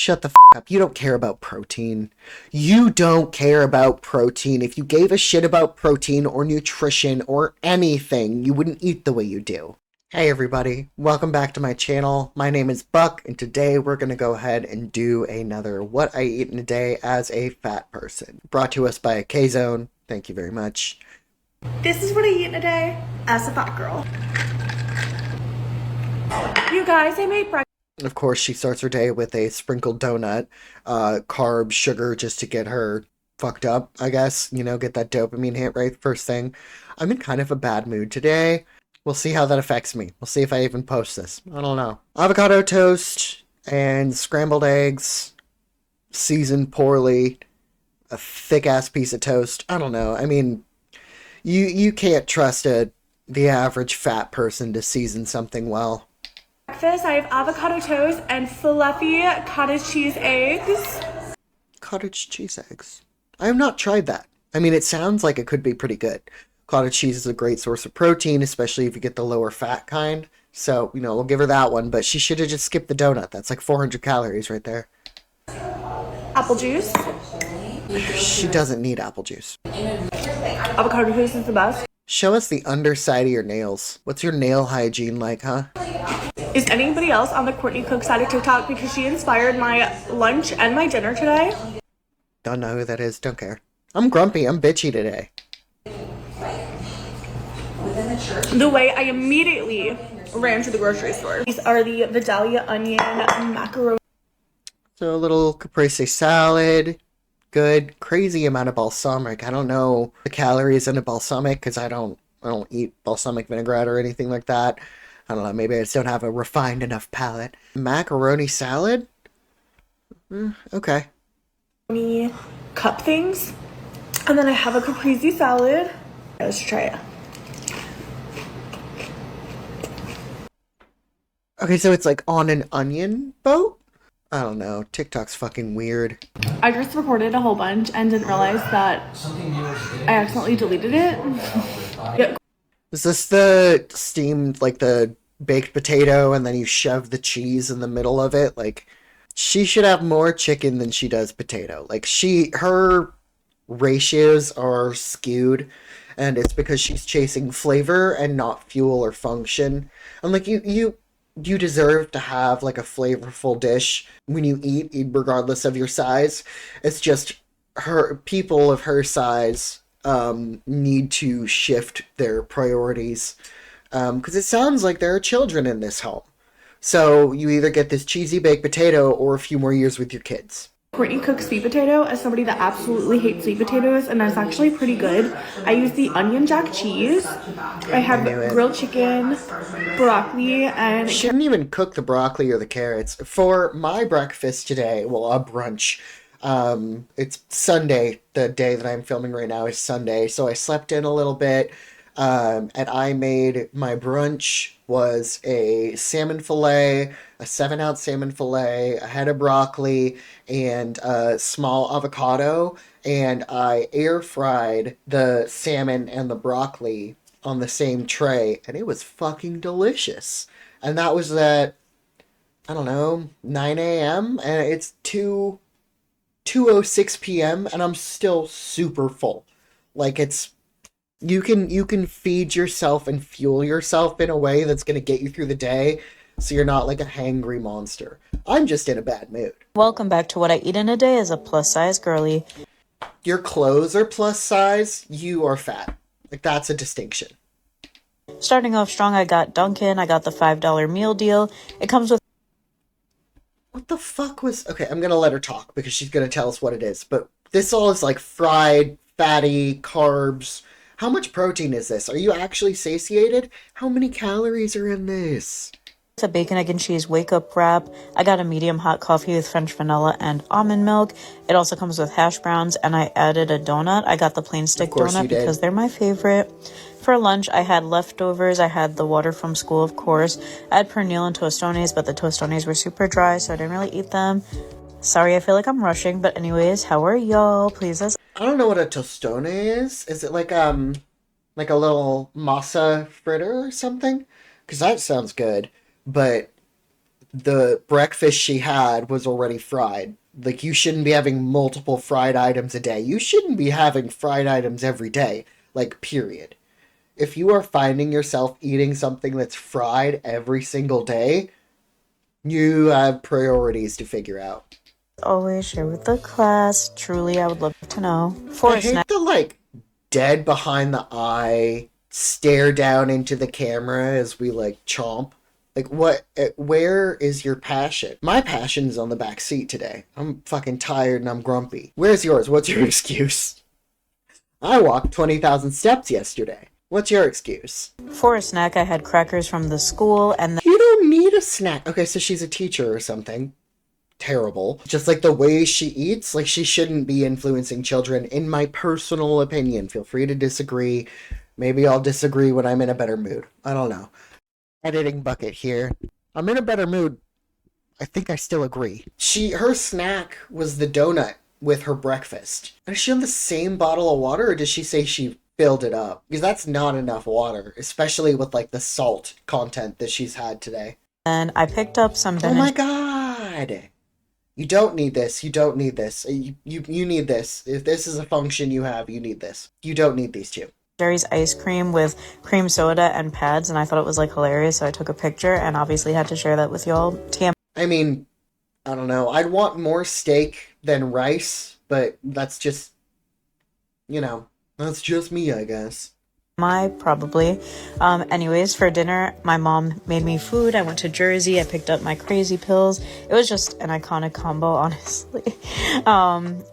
Shut the f up. You don't care about protein. You don't care about protein. If you gave a shit about protein or nutrition or anything, you wouldn't eat the way you do. Hey everybody, welcome back to my channel. My name is Buck, and today we're going to go ahead and do another What I Eat in a Day as a Fat Person. Brought to us by K-Zone. Thank you very much. This is what I eat in a day as a fat girl. You guys, I made breakfast. Of course, she starts her day with a sprinkled donut, carb, sugar, just to get her fucked up, I guess. You know, get that dopamine hit right first thing. I'm in kind of a bad mood today. We'll see how that affects me. We'll see if I even post this. I don't know. Avocado toast and scrambled eggs, seasoned poorly, a thick-ass piece of toast. I don't know. I mean, you can't trust the average fat person to season something well. Breakfast, I have avocado toast and fluffy cottage cheese eggs. Cottage cheese eggs. I have not tried that. I mean, it sounds like it could be pretty good. Cottage cheese is a great source of protein, especially if you get the lower fat kind. So, you know, we'll give her that one, but she should have just skipped the donut. That's like 400 calories right there. Apple juice. She doesn't need apple juice. Avocado toast is the best. Show us the underside of your nails. What's your nail hygiene like, huh? Is anybody else on the Courtney Cook side of TikTok? Because she inspired my lunch and my dinner today. Don't know who that is. Don't care. I'm grumpy. I'm bitchy today. The way I immediately ran to the grocery store. These are the Vidalia onion macaroni. So a little caprese salad. Good. Crazy amount of balsamic. I don't know the calories in a balsamic because I don't eat balsamic vinaigrette or anything like that. I don't know. Maybe I just don't have a refined enough palate. Macaroni salad? Okay. Cup things. And then I have a caprese salad. Let's try it. Okay, so it's like on an onion boat? I don't know. TikTok's fucking weird. I just recorded a whole bunch and didn't realize that I accidentally deleted it. Yeah. Is this the steamed, like the baked potato and then you shove the cheese in the middle of it? Like, she should have more chicken than she does potato. Like, her ratios are skewed, and it's because she's chasing flavor and not fuel or function. And like, you deserve to have like a flavorful dish when you eat, regardless of your size. It's just people of her size need to shift their priorities, because it sounds like there are children in this home. So you either get this cheesy baked potato or a few more years with your kids. Courtney cooks sweet potato as somebody that absolutely hates sweet potatoes, and that's actually pretty good. I use the onion jack cheese. I have grilled chicken, broccoli, and... She didn't even cook the broccoli or the carrots. For my breakfast today, well, a brunch, it's Sunday. The day that I'm filming right now is Sunday, so I slept in a little bit, and I made my brunch was a salmon fillet, a 7-ounce salmon fillet, a head of broccoli, and a small avocado, and I air fried the salmon and the broccoli on the same tray, and it was fucking delicious. And that was at, I don't know, 9 a.m., and it's 2:06 p.m., and I'm still super full. Like, it's... You can feed yourself and fuel yourself in a way that's going to get you through the day, so you're not like a hangry monster. I'm just in a bad mood. Welcome back to What I Eat in a Day as a plus-size girly. Your clothes are plus size, you are fat. Like, that's a distinction. Starting off strong, I got Dunkin'. I got the $5 meal deal. It comes with... What the fuck was... Okay, I'm going to let her talk because she's going to tell us what it is. But this all is like fried, fatty, carbs... How much protein is this? Are you actually satiated? How many calories are in this? It's a bacon, egg, and cheese wake-up wrap. I got a medium hot coffee with French vanilla and almond milk. It also comes with hash browns, and I added a donut. I got the plain stick donut because they're my favorite. For lunch, I had leftovers. I had the water from school, of course. I had pernil and tostones, but the tostones were super dry, so I didn't really eat them. Sorry, I feel like I'm rushing, but anyways, how are y'all? Please, I don't know what a tostone is. Is it like a little masa fritter or something? Because that sounds good, but the breakfast she had was already fried. Like, you shouldn't be having multiple fried items a day. You shouldn't be having fried items every day. Like, period. If you are finding yourself eating something that's fried every single day, you have priorities to figure out. Always share with the class. Truly, I would love to know. I hate the, like, dead behind the eye, stare down into the camera as we, like, chomp. Like, what, where is your passion? My passion's on the back seat today. I'm fucking tired and I'm grumpy. Where's yours? What's your excuse? I walked 20,000 steps yesterday. What's your excuse? For a snack, I had crackers from the school, and then... You don't need a snack. Okay, so she's a teacher or something. Terrible. Just like the way she eats, like she shouldn't be influencing children, in my personal opinion. Feel free to disagree. Maybe I'll disagree when I'm in a better mood. I don't know. Editing bucket here. I'm in a better mood. I think I still agree. Her snack was the donut with her breakfast. Does she have the same bottle of water, or does she say she filled it up? Because that's not enough water, especially with like the salt content that she's had today. And I picked up some Oh my god! You don't need this. You don't need this. You need this. If this is a function you have, you need this. You don't need these two. Jerry's ice cream with cream soda and pads, and I thought it was like hilarious, so I took a picture and obviously had to share that with y'all. I mean, I don't know. I'd want more steak than rice, but that's just, that's just me, I guess. Probably. Anyways, for dinner, my mom made me food. I went to Jersey. I picked up my crazy pills. It was just an iconic combo, honestly.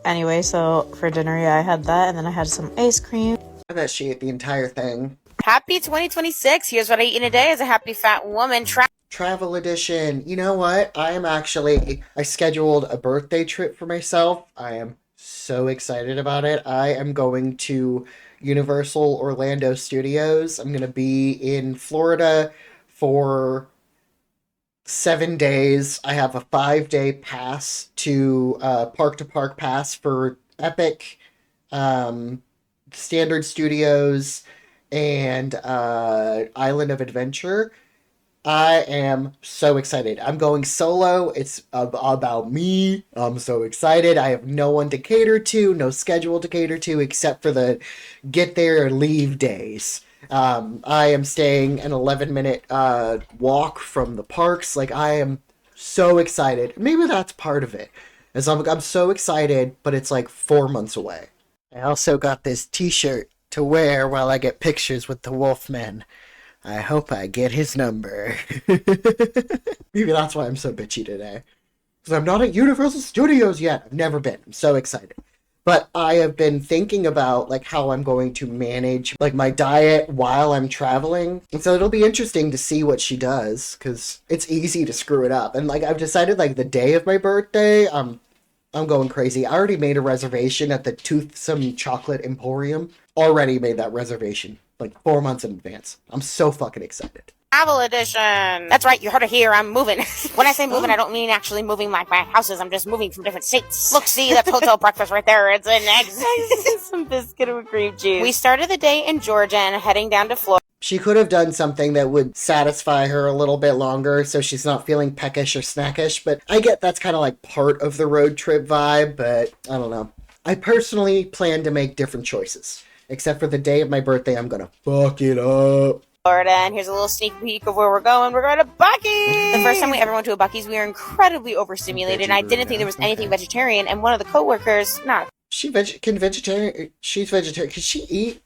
Anyway, so for dinner, yeah, I had that, and then I had some ice cream. I bet she ate the entire thing. Happy 2026. Here's what I eat in a day as a happy fat woman. Travel edition. You know what? I scheduled a birthday trip for myself. I am so excited about it. I am going to Universal Orlando Studios. I'm going to be in Florida for 7 days. I have a 5-day pass to park pass for Epic, Standard Studios, and Island of Adventure. I am so excited. I'm going solo. It's about me. I'm so excited. I have no one to cater to, no schedule to cater to, except for the get there or leave days. I am staying an 11-minute walk from the parks. Like, I am so excited. Maybe that's part of it. As I'm so excited, but it's like 4 months away. I also got this t-shirt to wear while I get pictures with the Wolfman. I hope I get his number. Maybe that's why I'm so bitchy today. Because I'm not at Universal Studios yet. I've never been. I'm so excited. But I have been thinking about like how I'm going to manage like my diet while I'm traveling. And so it'll be interesting to see what she does. Because it's easy to screw it up. And like I've decided like the day of my birthday, I'm going crazy. I already made a reservation at the Toothsome Chocolate Emporium. Already made that reservation. Like 4 months in advance. I'm so fucking excited. Travel edition. That's right, you heard it here. I'm moving. When I say moving, I don't mean actually moving like my houses. I'm just moving from different states. Look, see, that's hotel breakfast right there. It's an egg. Some biscuit with cream cheese. We started the day in Georgia and heading down to Florida. She could have done something that would satisfy her a little bit longer so she's not feeling peckish or snackish, but I get that's kind of like part of the road trip vibe, but I don't know. I personally plan to make different choices. Except for the day of my birthday, I'm gonna fuck it up. Florida, and here's a little sneak peek of where we're going. We're going to Buc-ee's! The first time we ever went to a Buc-ee's, we were incredibly overstimulated, and I didn't think there was anything vegetarian, and one of the coworkers, She's vegetarian? Can she eat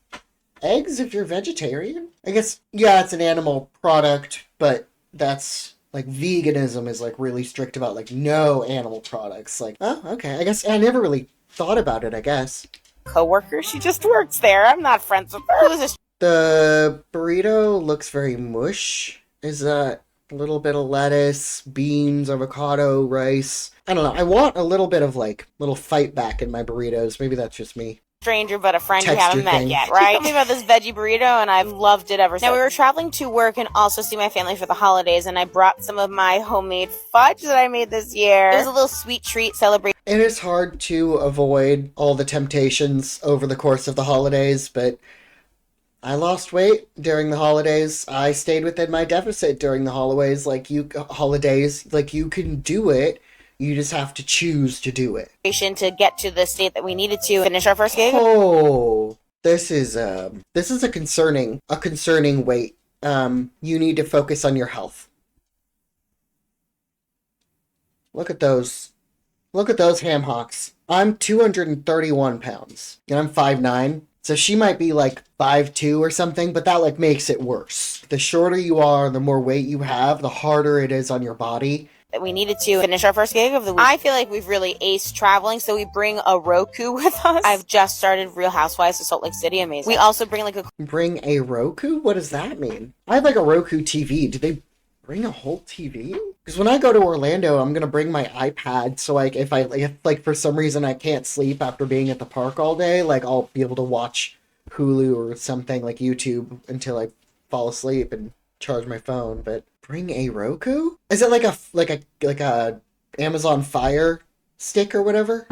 eggs if you're vegetarian? I guess, yeah, it's an animal product, but that's, like, veganism is, like, really strict about, like, no animal products. Like, oh, okay, I guess I never really thought about it, I guess. Coworker, she just works there. I'm not friends with her. Who is this? The burrito looks very mush. Is that a little bit of lettuce, beans, avocado, rice? I don't know. I want a little bit of like little fight back in my burritos. Maybe that's just me. Stranger but a friend you haven't met yet, right? She told me about this veggie burrito and I've loved it ever since. Now we were traveling to work and also see my family for the holidays, and I brought some of my homemade fudge that I made this year. It was a little sweet treat celebrating. It is hard to avoid all the temptations over the course of the holidays, but I lost weight during the holidays. I stayed within my deficit during the holidays. Like you can do it. You just have to choose to do it. To get to the state that we needed to finish our first gig. Oh, this is a concerning weight. You need to focus on your health. Look at those. Look at those ham hocks. I'm 231 pounds and I'm 5'9". So she might be like 5'2" or something, but that like makes it worse. The shorter you are, the more weight you have, the harder it is on your body. That we needed to finish our first gig of the week. I feel like we've really aced traveling, so we bring a Roku with us. I've just started Real Housewives of Salt Lake City. Amazing. We also bring like a... Bring a Roku? What does that mean? I have like a Roku TV. Do they bring a whole TV? Because when I go to Orlando, I'm gonna bring my iPad. So like, if like for some reason I can't sleep after being at the park all day, like I'll be able to watch Hulu or something like YouTube until I fall asleep and charge my phone. But bring a Roku? Is it like a Amazon Fire Stick or whatever?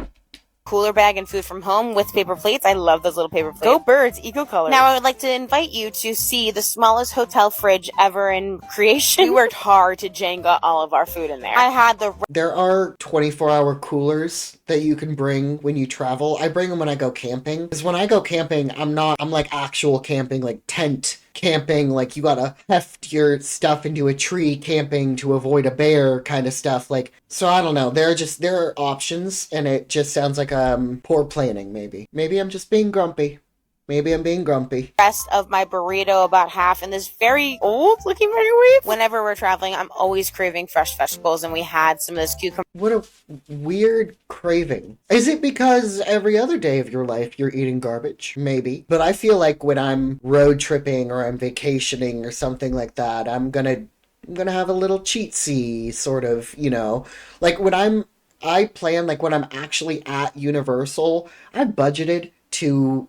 Cooler bag and food from home with paper plates. I love those little paper plates. Go birds, eco colors. Now I would like to invite you to see the smallest hotel fridge ever in creation. We worked hard to Jenga all of our food in there. There are 24-hour coolers that you can bring when you travel. I bring them when I go camping. Because when I go camping, I'm like actual camping, like tent camping, like you gotta heft your stuff into a tree camping to avoid a bear kind of stuff. Like, so I don't know. There are options, and it just sounds like poor planning. Maybe I'm just being grumpy. Maybe I'm being grumpy. Rest of my burrito, about half, in this very old looking microwave. Whenever we're traveling, I'm always craving fresh vegetables, and we had some of this cucumber. What a weird craving. Is it because every other day of your life you're eating garbage? Maybe. But I feel like when I'm road tripping or I'm vacationing or something like that, I'm gonna have a little cheatsy sort of, like I plan, like when I'm actually at Universal, I budgeted too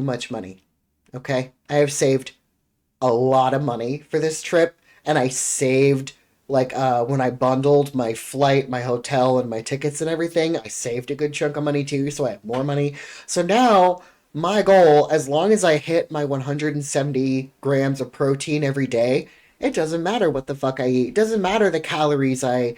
much money. Okay? I have saved a lot of money for this trip, and I saved when I bundled my flight, my hotel, and my tickets and everything, I saved a good chunk of money too, so I have more money. So now my goal, as long as I hit my 170 grams of protein every day, it doesn't matter what the fuck I eat. It doesn't matter the calories I,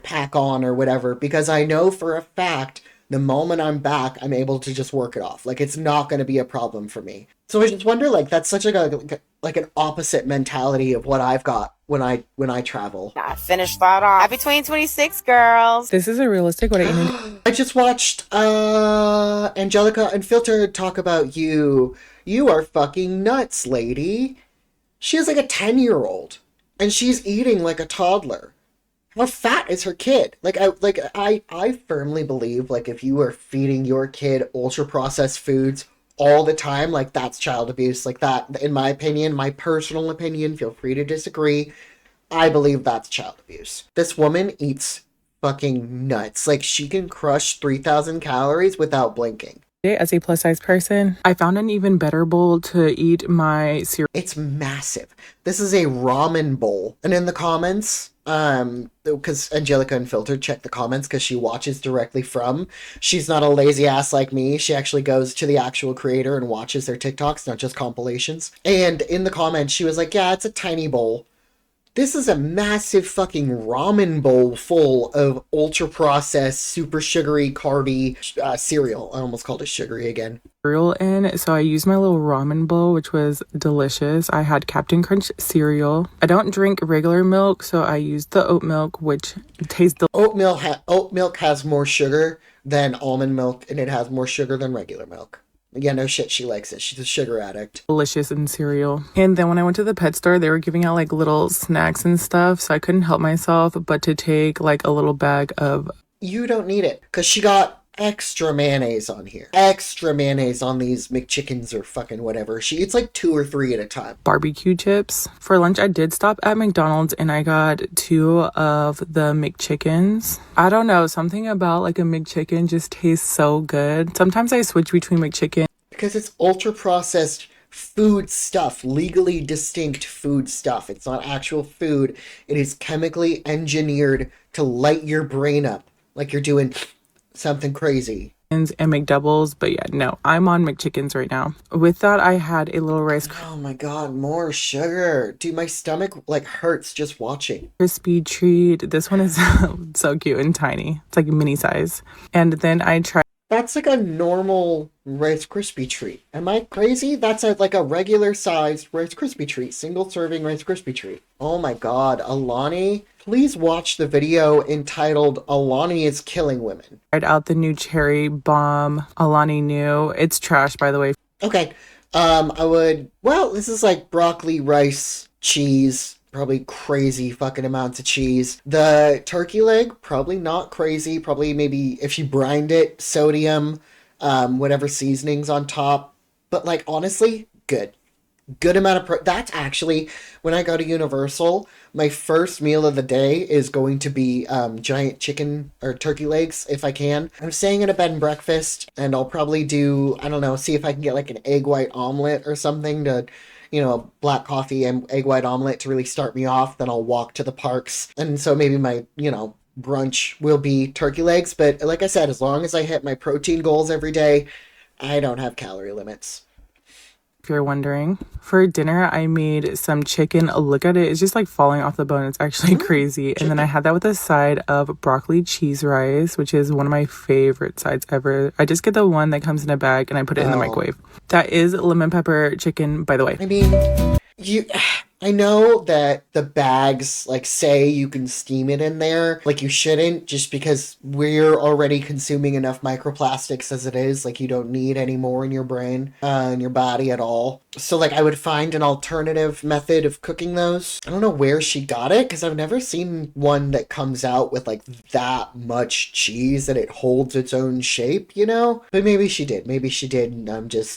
pack on or whatever, because I know for a fact the moment I'm back, I'm able to just work it off. Like, it's not going to be a problem for me. So I just wonder, like, that's such like an opposite mentality of what I've got when I travel. I finished that off. Happy 2026, girls. This is a realistic what I just watched Angelica Unfiltered talk about you. You are fucking nuts, lady. She is like a 10-year-old, and she's eating like a toddler. How fat is her kid? I firmly believe, like, if you are feeding your kid ultra processed foods all the time, like, that's child abuse. Like, that, in my opinion, my personal opinion, feel free to disagree, I believe that's child abuse. This woman eats fucking nuts. Like, she can crush 3,000 calories without blinking. As a plus size person, I found an even better bowl to eat my cereal. It's massive. This is a ramen bowl. And in the comments, because Angelica Unfiltered, check the comments because she watches directly from. She's not a lazy ass like me. She actually goes to the actual creator and watches their TikToks, not just compilations. And in the comments, she was like, yeah, it's a tiny bowl. This is a massive fucking ramen bowl full of ultra-processed, super sugary, carby cereal. I almost called it sugary again. Cereal in, so I used my little ramen bowl, which was delicious. I had Captain Crunch cereal. I don't drink regular milk, so I used the oat milk, which tastes delicious. Oat milk has more sugar than almond milk, and it has more sugar than regular milk. Yeah, no shit, she likes it. She's a sugar addict. Delicious in cereal. And then when I went to the pet store, they were giving out like little snacks and stuff, so I couldn't help myself but to take like a little bag of... You don't need it, because she got extra mayonnaise on here. Extra mayonnaise on these McChickens or fucking whatever. She eats like 2 or 3 at a time. Barbecue chips. For lunch, I did stop at McDonald's and I got 2 of the McChickens. I don't know, something about like a McChicken just tastes so good. Sometimes I switch between McChicken. Because it's ultra processed food stuff, legally distinct food stuff. It's not actual food. It is chemically engineered to light your brain up like you're doing something crazy. and McDoubles, but yeah, no, I'm on McChickens right now. With that, I had a little Rice Oh my god, more sugar. Dude, my stomach like hurts just watching. Crispy treat. This one is so cute and tiny. It's like mini size. And then I tried. That's like a normal Rice Krispie treat. Am I crazy? That's like a regular sized Rice Krispie treat. Single serving Rice Krispie treat. Oh my god, Alani. Please watch the video entitled Alani is Killing Women. Tried out the new cherry bomb Alani new. It's trash, by the way. Okay. Well, this is like broccoli, rice, cheese, probably crazy fucking amounts of cheese. The turkey leg, probably not crazy. Probably maybe if you brined it, sodium, whatever seasonings on top. But like, honestly, good. Good amount of that's actually, when I go to Universal, my first meal of the day is going to be giant chicken or turkey legs if I can. I'm staying at a bed and breakfast, and I'll probably do, I don't know, see if I can get like an egg white omelet or something to, black coffee and egg white omelet to really start me off. Then I'll walk to the parks, and so maybe my brunch will be turkey legs. But like I said, as long as I hit my protein goals every day, I don't have calorie limits. If you're wondering, for dinner I made some chicken. Look at it, it's just like falling off the bone. It's actually crazy. And then I had that with a side of broccoli cheese rice, which is one of my favorite sides ever. I just get the one that comes in a bag and I put it in the microwave. That is lemon pepper chicken, by the way. I mean, I know that the bags like say you can steam it in there. Like you shouldn't, just because we're already consuming enough microplastics as it is. Like you don't need any more in your brain, in your body at all. So like I would find an alternative method of cooking those. I don't know where she got it, because I've never seen one that comes out with like that much cheese that it holds its own shape, But maybe she did. Maybe she did, and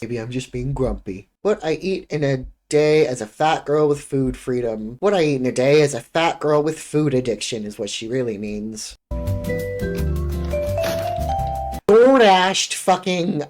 maybe I'm just being grumpy. What I eat in a day as a fat girl with food freedom. What I eat in a day as a fat girl with food addiction is what she really means. DoorDashed fucking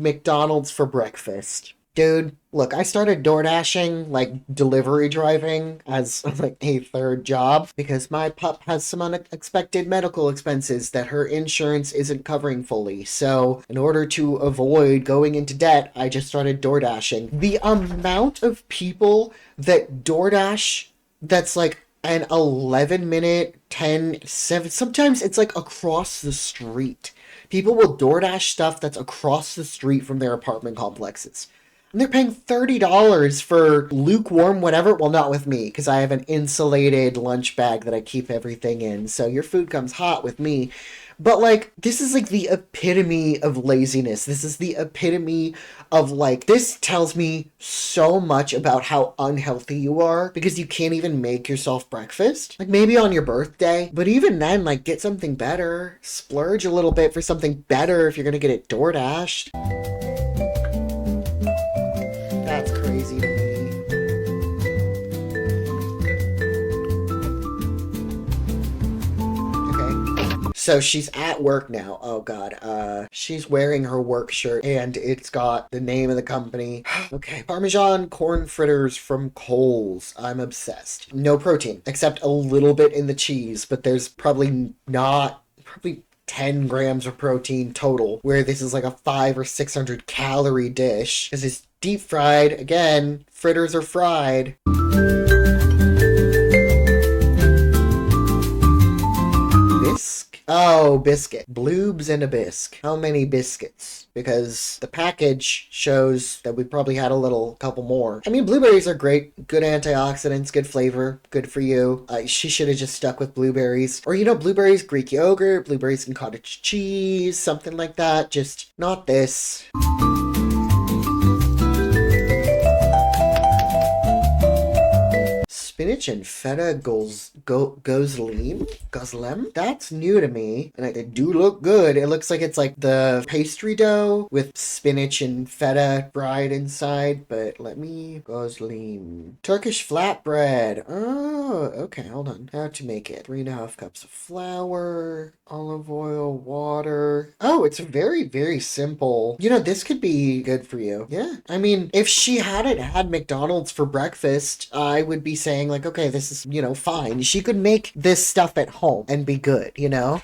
McDonald's for breakfast. Dude, look, I started DoorDashing, like delivery driving, as like a third job because my pup has some unexpected medical expenses that her insurance isn't covering fully. So in order to avoid going into debt, I just started DoorDashing. The amount of people that DoorDash that's like an 11-minute, 10, 7, sometimes it's like across the street. People will DoorDash stuff that's across the street from their apartment complexes. And they're paying $30 for lukewarm whatever. Well, not with me, because I have an insulated lunch bag that I keep everything in. So your food comes hot with me. But, like, this is, like, the epitome of laziness. This is the epitome of, like, this tells me so much about how unhealthy you are because you can't even make yourself breakfast. Like, maybe on your birthday. But even then, like, get something better. Splurge a little bit for something better if you're gonna get it DoorDashed. That's crazy to me. Okay. So she's at work now. Oh god. She's wearing her work shirt and it's got the name of the company. Okay. Parmesan corn fritters from Kohl's. I'm obsessed. No protein, except a little bit in the cheese, but there's probably 10 grams of protein total, where this is like a 500 or 600 calorie dish because it's deep fried. Again, fritters are fried. Bisque? Oh, biscuit. Bloobs and a bisque. How many biscuits? Because the package shows that we probably had a couple more. I mean, blueberries are great. Good antioxidants, good flavor, good for you. She should have just stuck with blueberries. Or, blueberries, Greek yogurt, blueberries and cottage cheese, something like that. Just not this. Spinach and feta gozlem? That's new to me, and they do look good. It looks like it's like the pastry dough with spinach and feta fried inside, but gozlem. Turkish flatbread. Oh, okay, hold on. How to make it. 3.5 cups of flour, olive oil, water. Oh, it's very, very simple. This could be good for you. Yeah. I mean, if she hadn't had McDonald's for breakfast, I would be saying saying like, okay, this is, fine. She could make this stuff at home and be good,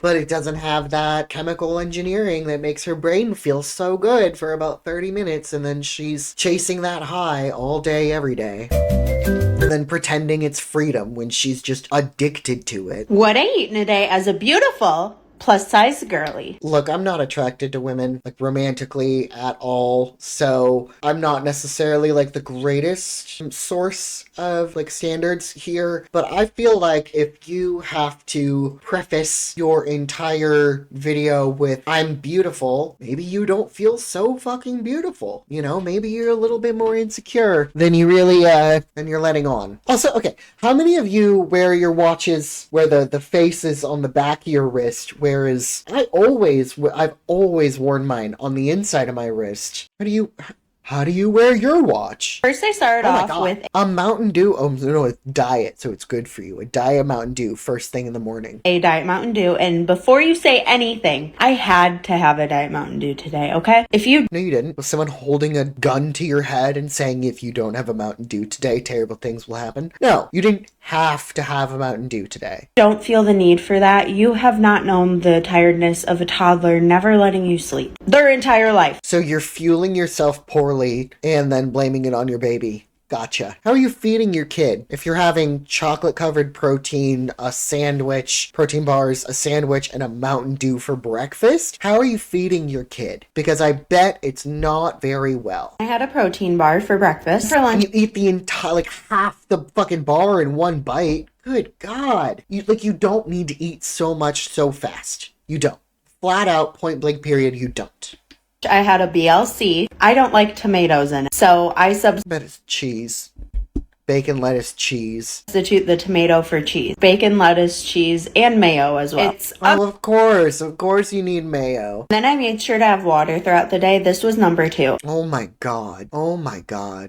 but it doesn't have that chemical engineering that makes her brain feel so good for about 30 minutes, and then she's chasing that high all day, every day. And then pretending it's freedom when she's just addicted to it. What I eat in a day as a beautiful plus size girly. Look, I'm not attracted to women, like, romantically at all, so I'm not necessarily, like, the greatest source of, like, standards here, but I feel like if you have to preface your entire video with, I'm beautiful, maybe you don't feel so fucking beautiful, maybe you're a little bit more insecure than you really, than you're letting on. Also, okay, how many of you wear your watches where the face is on the back of your wrist, whereas I've always worn mine on the inside of my wrist? How do you wear your watch? First, I started off with a Mountain Dew. Oh, no, it's diet, so it's good for you. A diet Mountain Dew first thing in the morning. a Diet Mountain Dew, and before you say anything, I had to have a Diet Mountain Dew today, okay? No, you didn't. Was someone holding a gun to your head and saying, if you don't have a Mountain Dew today, terrible things will happen? No, you didn't have to have a Mountain Dew today. Don't feel the need for that. You have not known the tiredness of a toddler never letting you sleep their entire life. So you're fueling yourself poorly and then blaming it on your baby. Gotcha. How are you feeding your kid? If you're having chocolate-covered protein, a sandwich, protein bars, a sandwich, and a Mountain Dew for breakfast, how are you feeding your kid? Because I bet it's not very well. I had a protein bar for breakfast. For lunch, And you eat the entire, like, half the fucking bar in one bite. Good God. You don't need to eat so much so fast. You don't. Flat out, point blank period, you don't. I had a BLC. I don't like tomatoes in it, so I Bet it's cheese. Bacon, lettuce, cheese. substitute the tomato for cheese. Bacon, lettuce, cheese, and mayo as well. Of course you need mayo. Then I made sure to have water throughout the day. This was number 2. Oh my god.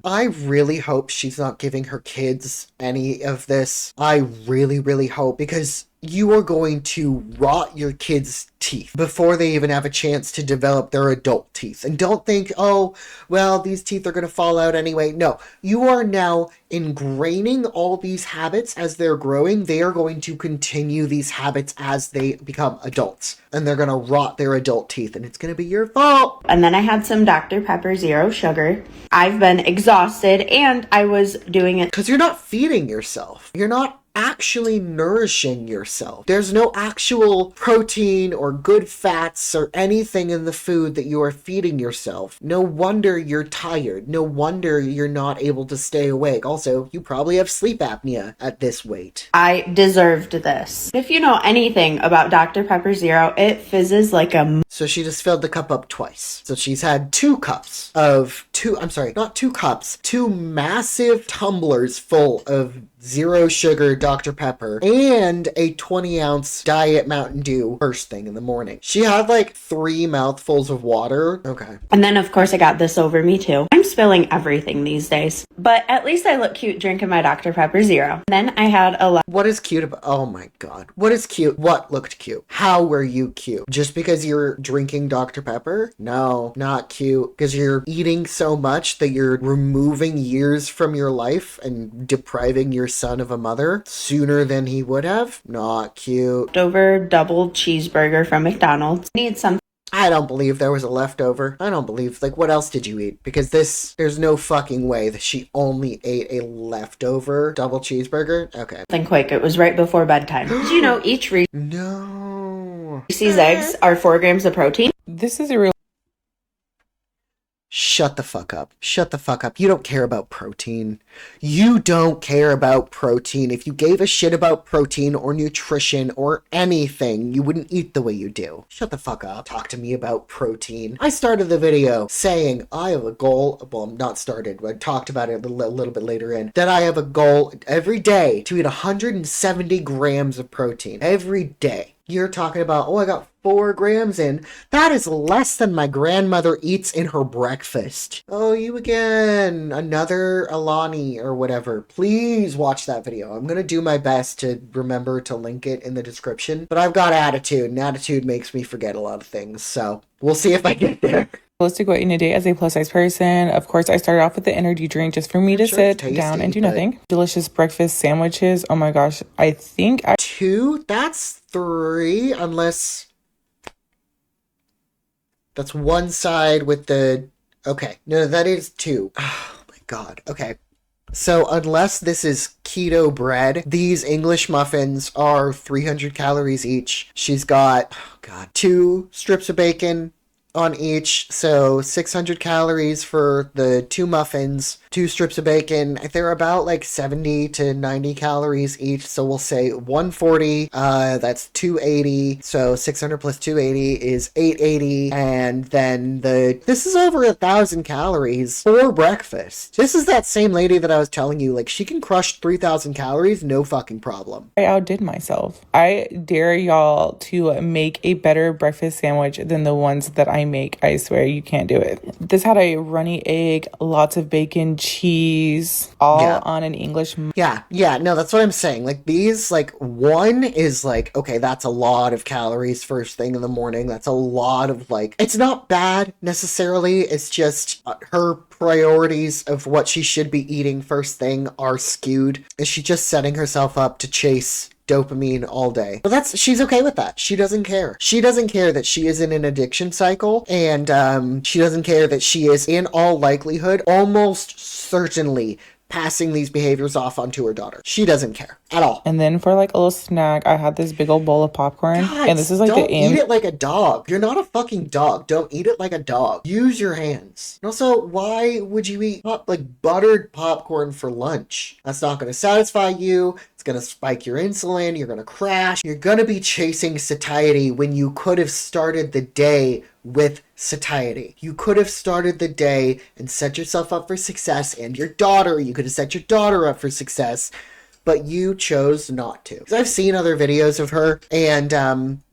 I really hope she's not giving her kids any of this. I really, really hope, because you are going to rot your kids' teeth before they even have a chance to develop their adult teeth. And don't think, oh, well, these teeth are going to fall out anyway. No, you are now ingraining all these habits as they're growing. They are going to continue these habits as they become adults. And they're going to rot their adult teeth. And it's going to be your fault. And then I had some Dr. Pepper Zero Sugar. I've been exhausted, and I was doing it Because you're not feeding yourself. You're not actually nourishing yourself. There's no actual protein or good fats or anything in the food that you are feeding yourself. No wonder you're tired. No wonder you're not able to stay awake. Also, you probably have sleep apnea at this weight. I deserved this. If you know anything about Dr. Pepper Zero, it fizzes like a So she just filled the cup up twice. So she's had 2 cups of not 2 cups, 2 massive tumblers full of zero sugar Dr. Pepper and a 20-ounce Diet Mountain Dew first thing in the morning. She had like 3 mouthfuls of water. Okay. And then, of course, I got this over me, too. I'm spilling everything these days. But at least I look cute drinking my Dr. Pepper Zero. Then I had a What is cute about... Oh my god. What is cute? What looked cute? How were you cute? Just because you're drinking Dr. Pepper? No, not cute. Because you're eating so much that you're removing years from your life and depriving your son of a mother sooner than he would have? Not cute. leftover double cheeseburger from McDonald's. Need some. I don't believe there was a leftover. I don't believe, like, what else did you eat? Because there's no fucking way that she only ate a leftover double cheeseburger. Okay. Something quick. It was right before bedtime. Did you know each No. Reese's eggs are 4 grams of protein? This is a real Shut the fuck up. Shut the fuck up. You don't care about protein. You don't care about protein. If you gave a shit about protein or nutrition or anything, you wouldn't eat the way you do. Shut the fuck up. Talk to me about protein. I started the video saying I have a goal. Well, not started. I talked about it a little bit later in. That I have a goal every day to eat 170 grams of protein. Every day. You're talking about, oh, I got 4 grams in. That is less than my grandmother eats in her breakfast. Oh, you again. Another Alani or whatever. Please watch that video. I'm going to do my best to remember to link it in the description. But I've got attitude, and attitude makes me forget a lot of things. So we'll see if I get there. Holistic What in a Day as a plus size person. Of course, I started off with the energy drink just for me to sit down and do nothing. Delicious breakfast sandwiches. Oh my gosh. I think 2, that's 3, unless that's one side with the, okay. No, that is 2. Oh my God. Okay. So unless this is keto bread, these English muffins are 300 calories each. She's got, oh God, 2 strips of bacon on each, so 600 calories for the 2 muffins, 2 strips of bacon. They're about like 70 to 90 calories each, so we'll say 140, that's 280, so 600 plus 280 is 880, and then this is over 1,000 calories for breakfast. This is that same lady that I was telling you, like, she can crush 3,000 calories, no fucking problem. I outdid myself. I dare y'all to make a better breakfast sandwich than the ones that I make. I swear you can't do it. This had a runny egg, lots of bacon, cheese, all on an English. Yeah, no, that's what I'm saying. Like, these, like, 1 is like, okay, that's a lot of calories first thing in the morning. That's a lot of, like, it's not bad necessarily. It's just her priorities of what she should be eating first thing are skewed. Is she just setting herself up to chase dopamine all day? But she's okay with that. She doesn't care. She doesn't care that she is in an addiction cycle, and she doesn't care that she is, in all likelihood, almost certainly passing these behaviors off onto her daughter. She doesn't care at all. And then for like a little snack, I had this big old bowl of popcorn. God, and this is like don't eat it like a dog. You're not a fucking dog. Don't eat it like a dog. Use your hands. And also, why would you eat like buttered popcorn for lunch? That's not going to satisfy you. It's going to spike your insulin. You're going to crash. You're going to be chasing satiety when you could have started the day with satiety. You could have started the day and set yourself up for success, and your daughter. You could have set your daughter up for success, but you chose not to. 'Cause I've seen other videos of her, and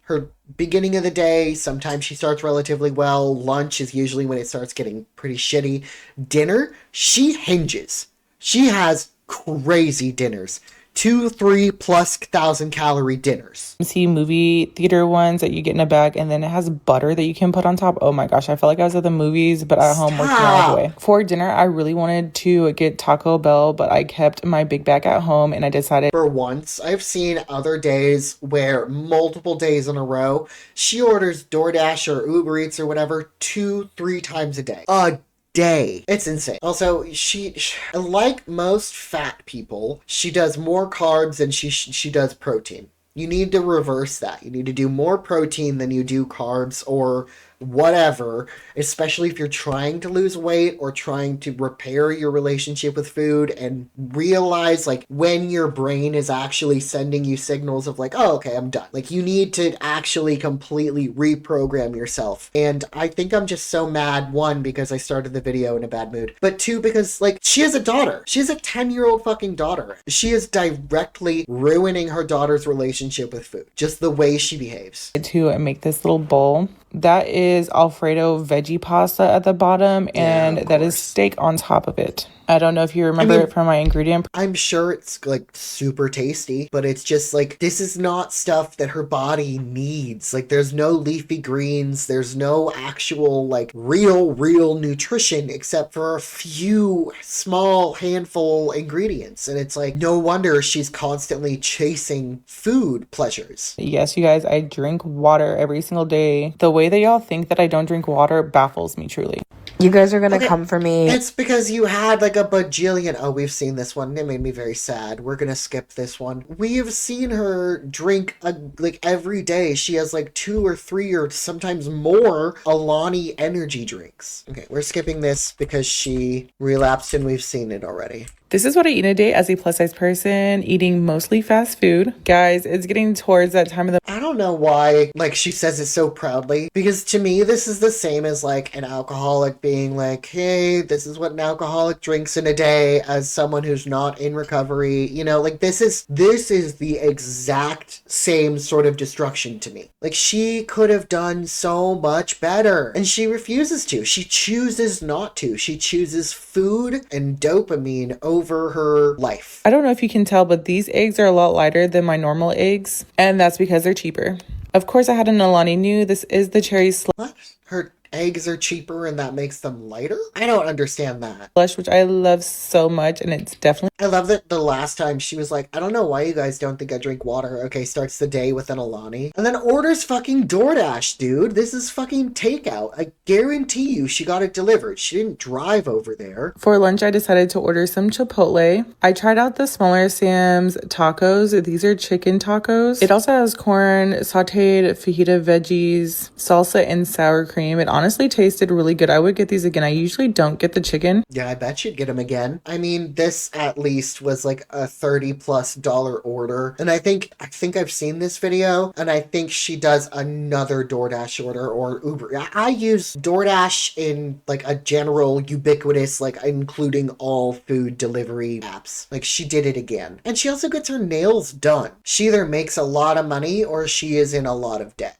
her beginning of the day, sometimes she starts relatively well. Lunch is usually when it starts getting pretty shitty. Dinner, she hinges. She has crazy dinners. 2-3+ calorie dinners. See movie theater ones that you get in a bag, and then it has butter that you can put on top. Oh my gosh, I felt like I was at the movies, but at home working all the way. For dinner, I really wanted to get Taco Bell, but I kept my big bag at home, and I decided. For once, I've seen other days where multiple days in a row, she orders DoorDash or Uber Eats or whatever 2-3 times a day. A day. It's insane. Also, she like most fat people, she does more carbs than she does protein. You need to reverse that. You need to do more protein than you do carbs or whatever, especially if you're trying to lose weight or trying to repair your relationship with food, and realize like when your brain is actually sending you signals of like, oh, okay, I'm done. Like, you need to actually completely reprogram yourself. And I think I'm just so mad, 1, because I started the video in a bad mood, but 2, because like she has a daughter. She has a 10-year-old fucking daughter. She is directly ruining her daughter's relationship with food, just the way she behaves. To make this little bowl. That is Alfredo veggie pasta at the bottom, and that is steak on top of it. I don't know if you remember it from my ingredient. I'm sure it's like super tasty, but it's just like, this is not stuff that her body needs. Like, there's no leafy greens, there's no actual like real nutrition except for a few small handful ingredients. And it's like, no wonder she's constantly chasing food pleasures. Yes, you guys, I drink water every single day. The way that y'all think that I don't drink water baffles me truly. You guys are gonna come for me. It's because you had like a bajillion. Oh, we've seen this one. It made me very sad. We're gonna skip this one. We've seen her drink like every day. She has like 2 or 3 or sometimes more Alani energy drinks. Okay, we're skipping this because she relapsed and we've seen it already. This is what I eat in a day as a plus size person, eating mostly fast food. Guys, it's getting towards that time of the... I don't know why, like, she says it so proudly, because to me, this is the same as, like, an alcoholic being like, hey, this is what an alcoholic drinks in a day, as someone who's not in recovery. You know, like, this is the exact same sort of destruction to me. Like, she could have done so much better, and she refuses to. She chooses not to. She chooses food and dopamine over her life. I don't know if you can tell, but these eggs are a lot lighter than my normal eggs, and that's because they're cheaper. Of course, I had an Alani Nu. This is the cherry What? Her eggs are cheaper and that makes them lighter? I don't understand that. Blush, which I love so much, and it's definitely... I love that the last time she was like, I don't know why you guys don't think I drink water. Okay, starts the day with an Alani. And then orders fucking DoorDash, dude. This is fucking takeout. I guarantee you she got it delivered. She didn't drive over there. For lunch, I decided to order some Chipotle. I tried out the smaller Sam's tacos. These are chicken tacos. It also has corn, sauteed fajita veggies, salsa, and sour cream. It honestly tasted really good. I would get these again. I usually don't get the chicken. Yeah, I bet you'd get them again. I mean, this at least was like a $30+ order. And I think I've seen this video, and I think she does another DoorDash order or Uber. I use DoorDash in like a general ubiquitous, like including all food delivery apps. Like she did it again. And she also gets her nails done. She either makes a lot of money or she is in a lot of debt.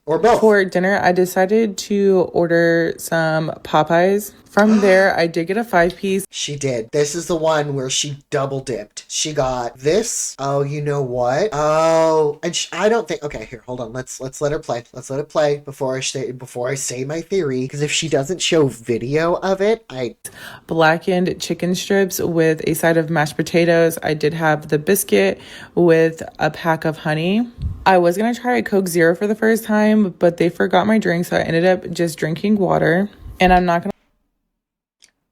Or both. For dinner, I decided to order some Popeyes. From there, I did get a 5-piece. She did. This is the one where she double dipped. She got this. Oh, you know what? Oh, and I don't think. Okay, here, hold on. Let's let her play. Let's let it play before I say my theory. Because if she doesn't show video of it, blackened chicken strips with a side of mashed potatoes. I did have the biscuit with a pack of honey. I was gonna try a Coke Zero for the first time, but they forgot my drink, so I ended up just drinking water. And I'm not gonna...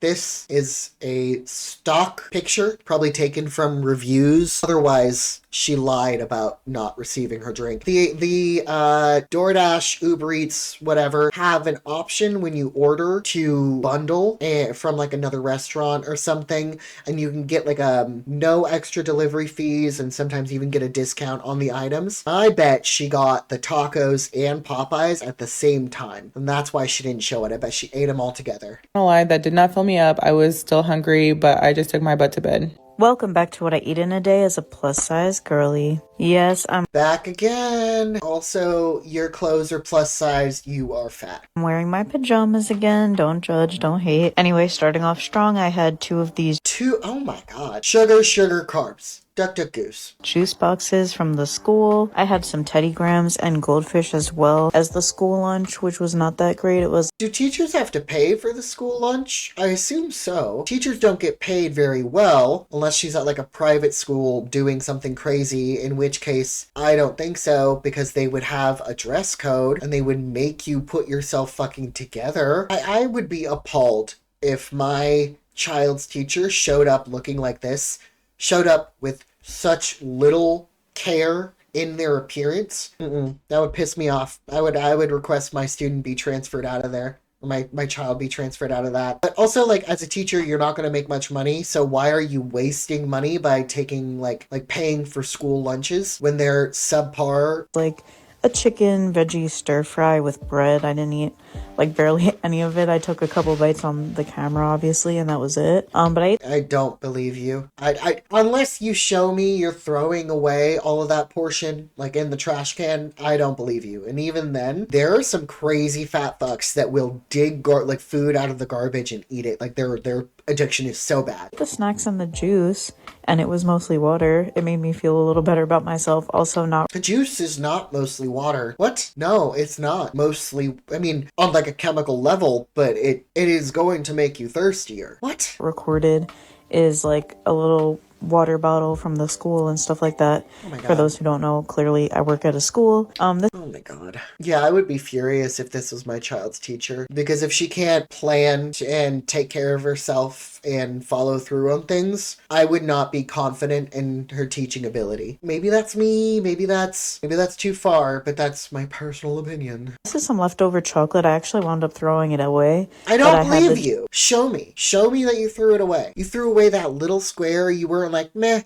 This is a stock picture, probably taken from reviews. Otherwise, she lied about not receiving her drink. The DoorDash, Uber Eats, whatever, have an option when you order to bundle from like another restaurant or something, and you can get like no extra delivery fees and sometimes even get a discount on the items. I bet she got the tacos and Popeyes at the same time, and that's why she didn't show it. I bet she ate them all together. No lie, that did not fill me up. I was still hungry, but I just took my butt to bed. Welcome back to what I eat in a day as a plus-size girly. Yes, I'm back again. Also, your clothes are plus size. You are fat. I'm wearing my pajamas again. Don't judge, don't hate. Anyway, starting off strong, I had two of these. Oh my god. Sugar, carbs. Duck, duck, goose. Juice boxes from the school. I had some Teddy Grahams and Goldfish as well as the school lunch, which was not that great. It was... Do teachers have to pay for the school lunch? I assume so. Teachers don't get paid very well unless she's at like a private school doing something crazy, in which case I don't think so, because they would have a dress code and they would make you put yourself fucking together. I would be appalled if my child's teacher showed up looking like this, showed up with such little care in their appearance. That would piss me off. I would request my student be transferred out of there. Or my child be transferred out of that. But also, like, as a teacher, you're not going to make much money, so why are you wasting money by taking, like paying for school lunches when they're subpar? Like a chicken veggie stir fry with bread. I didn't eat like barely any of it. I took a couple bites on the camera, obviously, and that was it. But I don't believe you. I unless you show me you're throwing away all of that portion, like in the trash can, I don't believe you. And even then, there are some crazy fat fucks that will dig like food out of the garbage and eat it. Like their addiction is so bad. The snacks and the juice, and it was mostly water. It made me feel a little better about myself. Also, not... The juice is not mostly water. What? No, it's not mostly. I mean, on like a chemical level, but it is going to make you thirstier. What? Recorded is like a little water bottle from the school and stuff like that. Oh my God. For those who don't know, clearly I work at a school. Oh my God. Yeah, I would be furious if this was my child's teacher, because if she can't plan and take care of herself and follow through on things, I would not be confident in her teaching ability. Maybe that's me, maybe that's too far, but that's my personal opinion. This is some leftover chocolate. I actually wound up throwing it away. I don't believe you. Show me that you threw it away. You threw away that little square. You weren't like, meh,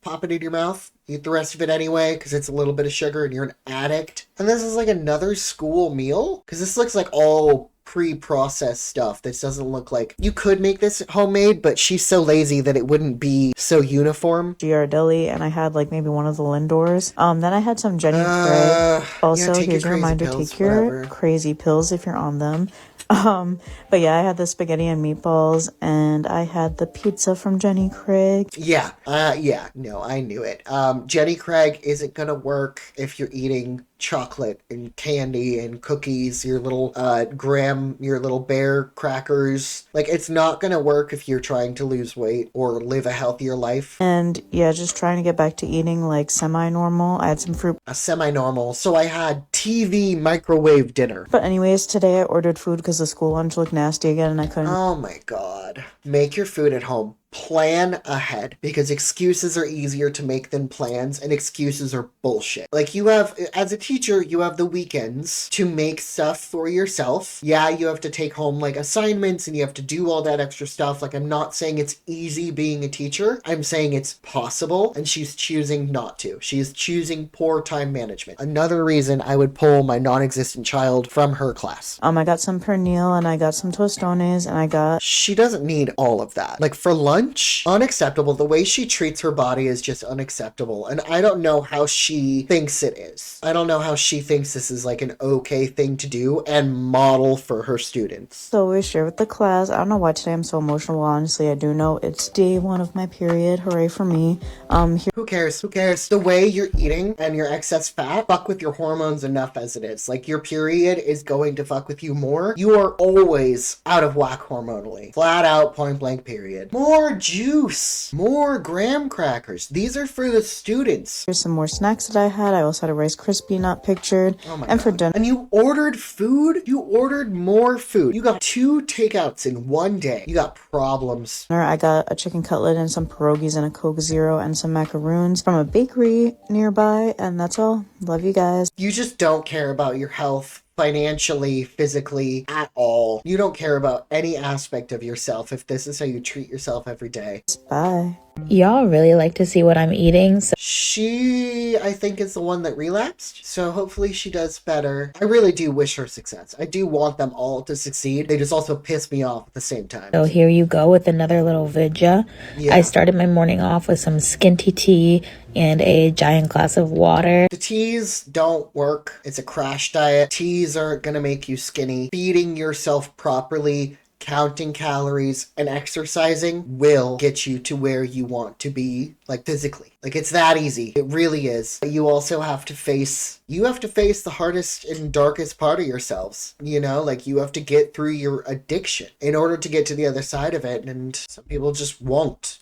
pop it in your mouth. Eat the rest of it anyway, because it's a little bit of sugar and you're an addict. And this is like another school meal? Because this looks like all pre-processed stuff. This doesn't look like... You could make this homemade, but she's so lazy that it wouldn't be so uniform. Ghirardelli, and I had like maybe one of the Lindors. Then I had some Jenny Craig. Also, yeah, here's a reminder, take your crazy pills if you're on them. But yeah, I had the spaghetti and meatballs, and I had the pizza from Jenny Craig. No, I knew it. Jenny Craig isn't gonna work if you're eating chocolate and candy and cookies, your little your little bear crackers. Like, it's not gonna work if you're trying to lose weight or live a healthier life. And yeah, just trying to get back to eating like semi-normal. I had some fruit. A semi-normal. So I had TV microwave dinner. But anyways, today I ordered food because the school lunch looked nasty again and I couldn't. Oh my god. Make your food at home. Plan ahead, because excuses are easier to make than plans, and excuses are bullshit. Like, you have, as a teacher, you have the weekends to make stuff for yourself. Yeah, you have to take home like assignments and you have to do all that extra stuff. Like, I'm not saying it's easy being a teacher. I'm saying it's possible, and she's choosing not to. She is choosing poor time management. Another reason I would pull my non-existent child from her class. I got some pernil and I got some tostones and I got... She doesn't need all of that. Like, for lunch, unacceptable. The way she treats her body is just unacceptable. And I don't know how she thinks it is. I don't know how she thinks this is like an okay thing to do and model for her students. So we share with the class. I don't know why today I'm so emotional. Honestly, I do know it's day 1 of my period. Hooray for me. Who cares? Who cares? The way you're eating and your excess fat fuck with your hormones enough as it is. Like, your period is going to fuck with you more. You are always out of whack hormonally. Flat out, point blank, period. More juice, more graham crackers. These are for the students. Here's some more snacks that I had. I also had a Rice Krispie not pictured. Oh my and God. for dinner. And you ordered food? You ordered more food. You got 2 takeouts in one day. You got problems. I got a chicken cutlet and some pierogies and a Coke Zero and some macaroons from a bakery nearby. And that's all. Love you guys. You just don't care about your health. Financially, physically, at all. You don't care about any aspect of yourself if this is how you treat yourself every day. Bye. Y'all really like to see what I'm eating, so She, I think, is the one that relapsed, so hopefully she does better. I really do wish her success. I do want them all to succeed. They just also piss me off at the same time. so here you go with another little vidya. Yeah. I started my morning off with some skinty tea and a giant glass of water. The teas don't work. It's a crash diet. Teas aren't gonna make you skinny. Feeding yourself properly, counting calories, and exercising will get you to where you want to be, like, physically. Like, it's that easy. It really is. You also have to face the hardest and darkest part of yourselves. You know, like, you have to get through your addiction in order to get to the other side of it, and some people just won't.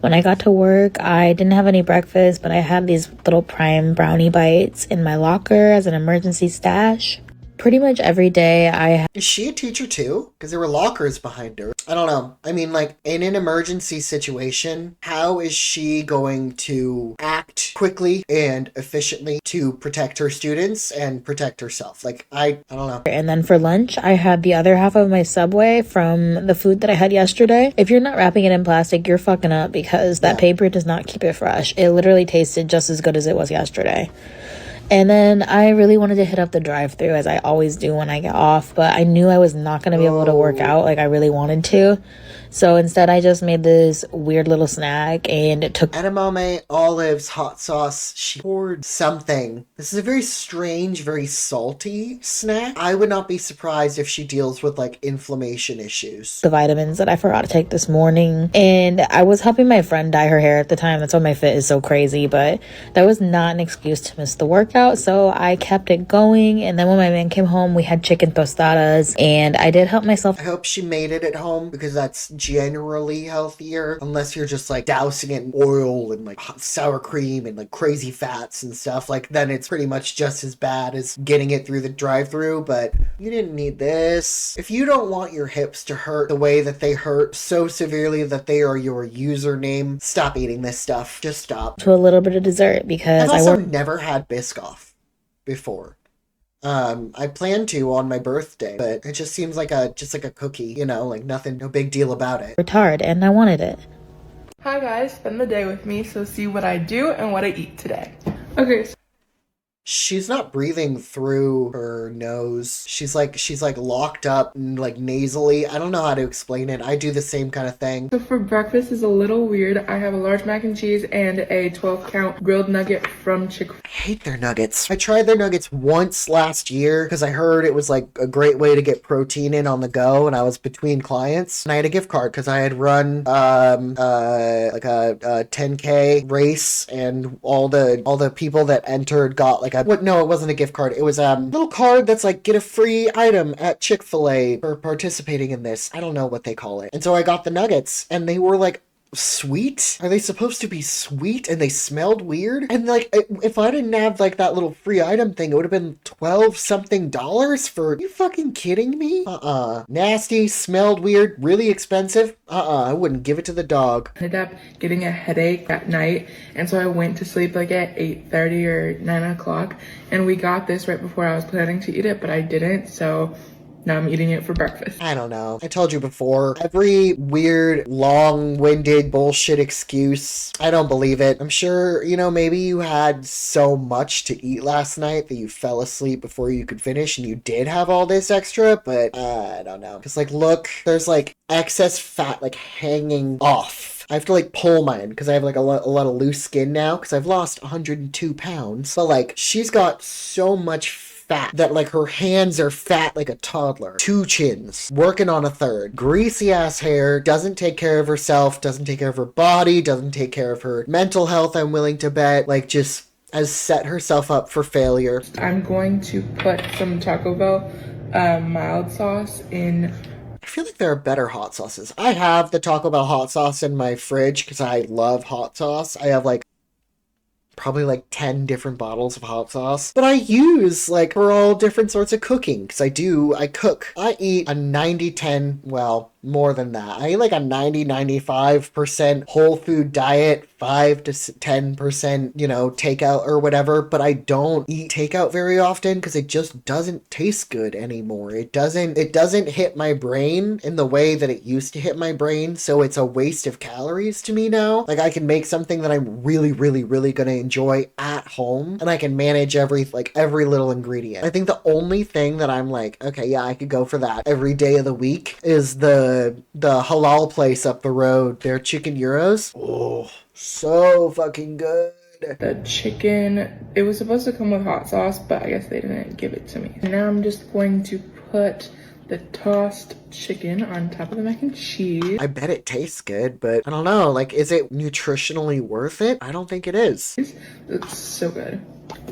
When I got to work, I didn't have any breakfast, but I had these little Prime brownie bites in my locker as an emergency stash. Pretty much every day Is she a teacher too? Because there were lockers behind her. I don't know. I mean, like, in an emergency situation, how is she going to act quickly and efficiently to protect her students and protect herself? Like, I don't know. And then for lunch, I had the other half of my Subway from the food that I had yesterday. If you're not wrapping it in plastic, you're fucking up, because that paper does not keep it fresh. It literally tasted just as good as it was yesterday. And then I really wanted to hit up the drive-thru, as I always do when I get off, but I knew I was not going to be able to work out like I really wanted to. So instead, I just made this weird little snack, and it took Edamame, olives, hot sauce. She poured something. This is a very strange, very salty snack. I would not be surprised if she deals with, like, inflammation issues. the vitamins that I forgot to take this morning. And I was helping my friend dye her hair at the time. That's why my fit is so crazy, but that was not an excuse to miss the workout. So I kept it going. And then when my man came home, we had chicken tostadas, and I did help myself. I hope she made it at home, because that's generally healthier, unless you're just like dousing it in oil and like hot sour cream and like crazy fats and stuff. Like, then it's pretty much just as bad as getting it through the drive-through. But you didn't need this. If you don't want your hips to hurt the way that they hurt so severely that they are your username, stop eating this stuff. Just stop. To a little bit of dessert, because I've also never had Biscoff before. I plan to on my birthday, but it just seems like a cookie, you know, like nothing, no big deal about it. retard, and I wanted it. Hi guys, spend the day with me, so see what I do and what I eat today. Okay, so She's not breathing through her nose. She's like locked up and like nasally. I don't know how to explain it. I do the same kind of thing. for breakfast is a little weird. I have a large mac and cheese and a 12-count grilled nugget from Chick-fil-A. I hate their nuggets. I tried their nuggets once last year because I heard it was like a great way to get protein in on the go, and I was between clients, and I had a gift card because I had run like a 10K race, and all the people that entered got like like no, it wasn't a gift card. It was a little card that's like, get a free item at Chick-fil-A for participating in this. I don't know what they call it. And so I got the nuggets, and they were like, sweet? Are they supposed to be sweet and they smelled weird? And like, if I didn't have like that little free item thing, it would have been $12 something for, are you fucking kidding me? Nasty, smelled weird, really expensive. I wouldn't give it to the dog. I ended up getting a headache at night, and so I went to sleep like at 8:30 or 9 o'clock, and we got this right before I was planning to eat it, but I didn't, so now I'm eating it for breakfast. I don't know. I told you before, every weird, long-winded bullshit excuse, I don't believe it. I'm sure, maybe you had so much to eat last night that you fell asleep before you could finish and you did have all this extra, but I don't know. Because, like, look, there's, like, excess fat, like, hanging off. I have to like pull mine because I have like a lot of loose skin now because I've lost 102 pounds. But like, she's got so much fat that like her hands are fat like a toddler. 2 chins, working on a 3rd. Greasy ass hair, doesn't take care of herself, doesn't take care of her body, doesn't take care of her mental health, I'm willing to bet. Like, just has set herself up for failure. I'm going to put some Taco Bell mild sauce in. I feel like there are better hot sauces. I have the Taco Bell hot sauce in my fridge because I love hot sauce. I have like probably like 10 different bottles of hot sauce, but I use like for all different sorts of cooking because I cook. I eat a 90-10, well, more than that. I eat like a 90-95% whole food diet, 5 to 10%, takeout or whatever, but I don't eat takeout very often because it just doesn't taste good anymore. It doesn't hit my brain in the way that it used to hit my brain, so it's a waste of calories to me now. Like, I can make something that I'm really, really, really gonna enjoy at home, and I can manage every little ingredient. I think the only thing that I'm like, okay, yeah, I could go for that every day of the week is the halal place up the road, their chicken gyros. Oh, so fucking good. The chicken, it was supposed to come with hot sauce, but I guess they didn't give it to me. Now I'm just going to put the tossed chicken on top of the mac and cheese. I bet it tastes good, but I don't know, like, is it nutritionally worth it? I don't think it is. It's so good.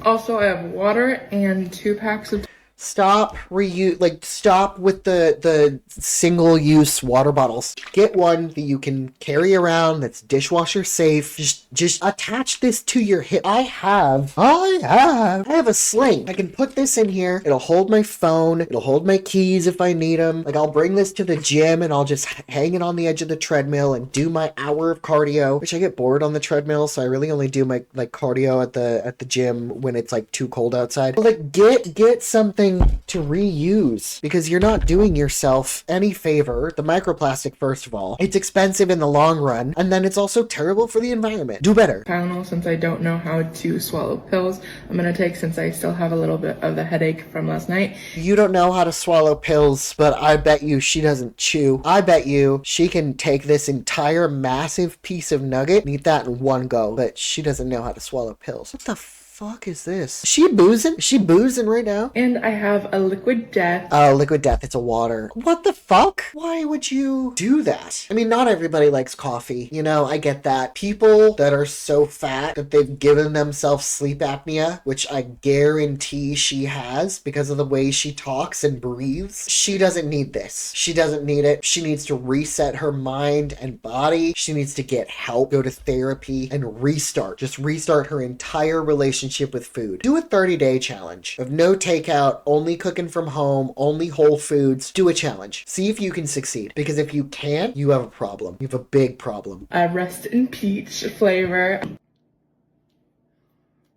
Also, I have water and 2 packs of Stop with the single-use water bottles. Get one that you can carry around that's dishwasher safe. Just attach this to your hip. I have a sling. I can put this in here. It'll hold my phone. It'll hold my keys if I need them. Like, I'll bring this to the gym and I'll just hang it on the edge of the treadmill and do my hour of cardio, which I get bored on the treadmill, so I really only do my cardio at the gym when it's like too cold outside. But like, get something to reuse because you're not doing yourself any favor. The microplastic, first of all, it's expensive in the long run, and then it's also terrible for the environment. Do better. Tylenol, since I don't know how to swallow pills, I'm gonna take, since I still have a little bit of the headache from last night. You don't know how to swallow pills, but I bet you she doesn't chew. I bet you she can take this entire massive piece of nugget and eat that in one go, but she doesn't know how to swallow pills. What the fuck is this? Is she boozing? Is she boozing right now? And I have a liquid death. Oh, liquid death. It's a water. What the fuck? Why would you do that? I mean, not everybody likes coffee. I get that. People that are so fat that they've given themselves sleep apnea, which I guarantee she has because of the way she talks and breathes. She doesn't need this. She doesn't need it. She needs to reset her mind and body. She needs to get help, go to therapy, and restart. Just restart her entire relationship with food. Do a 30-day challenge of no takeout, only cooking from home, only whole foods. Do a challenge. See if you can succeed. Because if you can't, you have a problem. You have a big problem. Rest in peach flavor.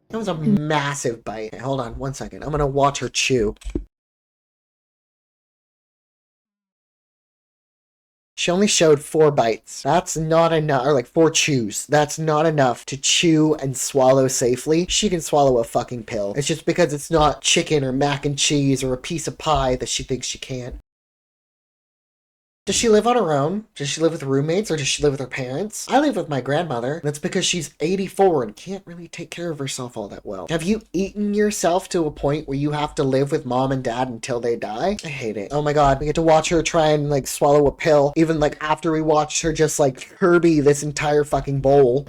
That was a massive bite. Okay, hold on 1 second. I'm gonna watch her chew. She only showed 4 bites. That's not enough, or like 4 chews. That's not enough to chew and swallow safely. She can swallow a fucking pill. It's just because it's not chicken or mac and cheese or a piece of pie that she thinks she can't. Does she live on her own? Does she live with roommates or does she live with her parents? I live with my grandmother. That's because she's 84 and can't really take care of herself all that well. Have you eaten yourself to a point where you have to live with mom and dad until they die? I hate it. Oh my god, we get to watch her try and like swallow a pill, even like after we watched her just like Kirby this entire fucking bowl.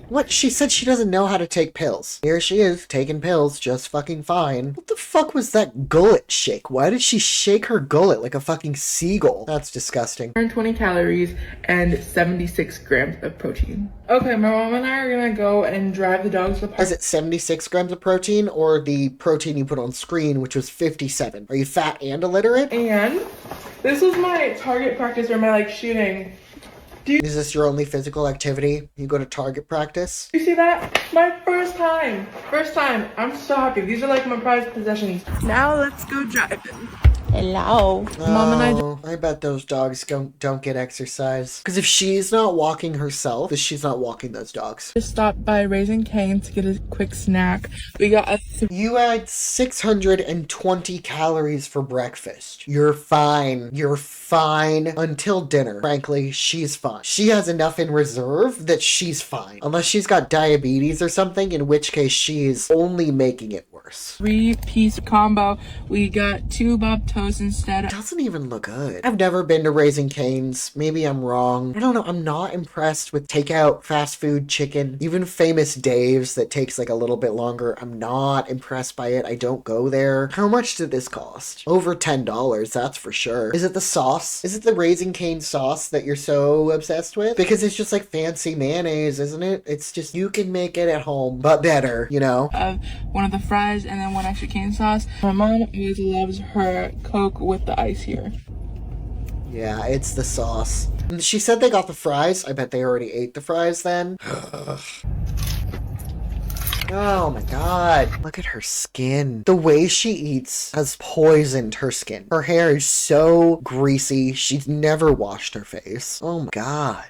What? She said she doesn't know how to take pills. Here she is, taking pills just fucking fine. What the fuck was that gullet shake? Why did she shake her gullet like a fucking seagull? That's disgusting. 120 calories and 76 grams of protein. Okay, my mom and I are gonna go and drive the dogs to the park. Is it 76 grams of protein or the protein you put on screen, which was 57? Are you fat and illiterate? And this was my target practice or my like shooting. Is this your only physical activity? You go to target practice? You see that? My first time. First time. I'm so happy. These are like my prized possessions. Now let's go driving. Hello. Mom and I bet those dogs don't get exercise. Because if she's not walking herself, then she's not walking those dogs. just stopped by Raising Cane's to get a quick snack. We got a You had 620 calories for breakfast. You're fine. You're fine until dinner. Frankly, she's fine. She has enough in reserve that she's fine. Unless she's got diabetes or something, in which case she's only making it worse. 3-piece combo. We got 2 Bob Toast instead. It doesn't even look good. I've never been to Raising Cane's. Maybe I'm wrong. I don't know. I'm not impressed with takeout fast food chicken. Even Famous Dave's that takes like a little bit longer. I'm not impressed by it. I don't go there. How much did this cost? Over $10, that's for sure. Is it the sauce? Is it the Raising Cane sauce that you're so obsessed with? Because it's just like fancy mayonnaise, isn't it? It's just, you can make it at home, but better, you know? One of the fries and then 1 extra cane sauce. My mom always loves her Coke with the ice here. Yeah, it's the sauce. And she said they got the fries. I bet they already ate the fries then. Oh my god. Look at her skin. The way she eats has poisoned her skin. Her hair is so greasy. She's never washed her face. Oh my god.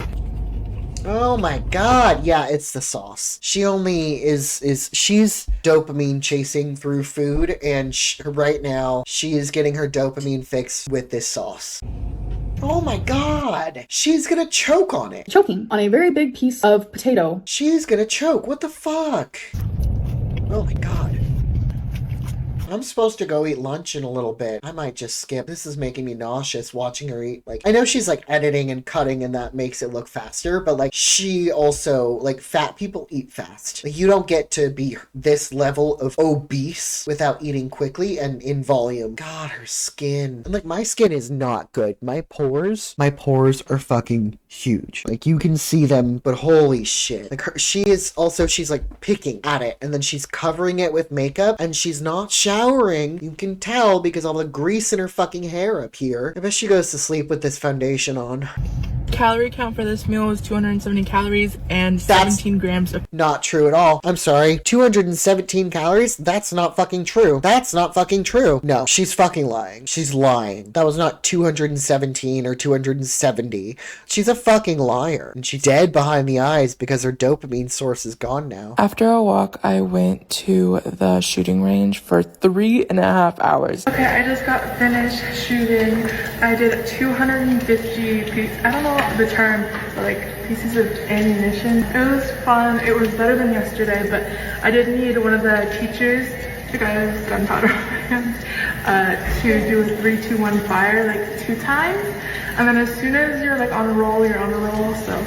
Oh my god. Yeah, it's the sauce. She only she's dopamine chasing through food, and right now she is getting her dopamine fix with this sauce. Oh my god. She's gonna choke on it. Choking on a very big piece of potato. She's gonna choke. What the fuck? Oh my god. I'm supposed to go eat lunch in a little bit. I might just skip. This is making me nauseous watching her eat. Like, I know she's like editing and cutting and that makes it look faster, but like she also, like, fat people eat fast. Like, you don't get to be this level of obese without eating quickly and in volume. God, her skin. And like, my skin is not good. My pores are fucking huge. Like, you can see them, but holy shit. Like, she's like picking at it and then she's covering it with makeup and she's not showering. You can tell because all the grease in her fucking hair up here. I bet she goes to sleep with this foundation on. Calorie count for this meal is 270 calories and 17 grams of... Not true at all. I'm sorry. 217 calories? That's not fucking true. That's not fucking true. No, she's fucking lying. She's lying. That was not 217 or 270. She's a fucking liar. And she's dead behind the eyes because her dopamine source is gone now. After a walk, I went to the shooting range for 3.5 hours. Okay, I just got finished shooting. I did 250 pieces. I don't know the term, but like pieces of ammunition. It was fun. It was better than yesterday, but I did need one of the teachers to guys gunpowder to do a 3-2-1 fire like 2 times, and then as soon as you're like on a roll, you're on a roll. So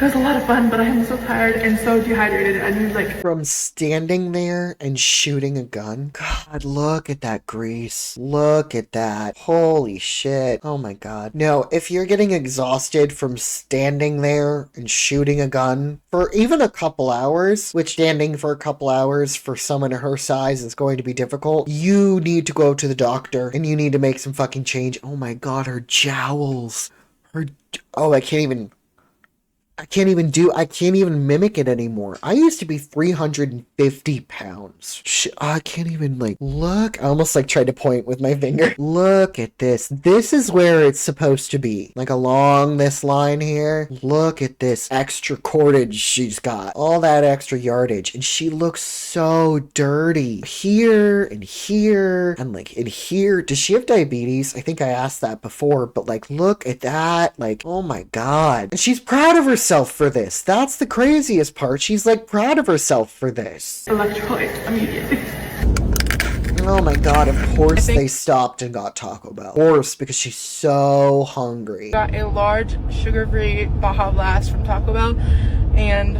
it was a lot of fun, but I am so tired and so dehydrated. I need like... From standing there and shooting a gun? God, look at that grease. Look at that. Holy shit. Oh my god. No, if you're getting exhausted from standing there and shooting a gun for even a couple hours, which standing for a couple hours for someone her size is going to be difficult, you need to go to the doctor and you need to make some fucking change. Oh my god, her jowls. Oh, I can't even mimic it anymore. I used to be 350 pounds. I can't even, like, look. I almost, like, tried to point with my finger. Look at this. This is where it's supposed to be. Like, along this line here. Look at this extra cordage she's got. All that extra yardage. And she looks so dirty. Here, and, like, in here. Does she have diabetes? I think I asked that before. But, like, look at that. Like, oh my god. And she's proud of herself for this. That's the craziest part. She's like proud of herself for this. Electrolytes immediately. Oh my god, of course they stopped and got Taco Bell. Of course, because she's so hungry. Got a large sugar-free Baja Blast from Taco Bell, and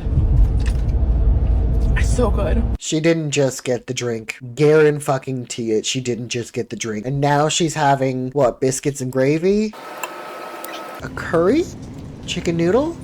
so good. She didn't just get the drink. Guarantee it, she didn't just get the drink. And now she's having, what, biscuits and gravy? A curry? Chicken noodle?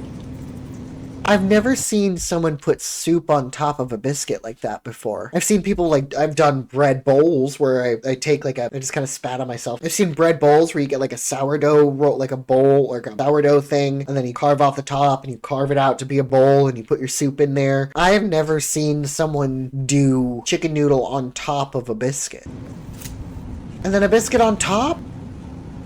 I've never seen someone put soup on top of a biscuit like that before. I've seen people like, I've done bread bowls where I take like I just kind of spat on myself. I've seen bread bowls where you get like a sourdough roll, like a bowl or a sourdough thing, and then you carve off the top and you carve it out to be a bowl and you put your soup in there. I have never seen someone do chicken noodle on top of a biscuit. And then a biscuit on top?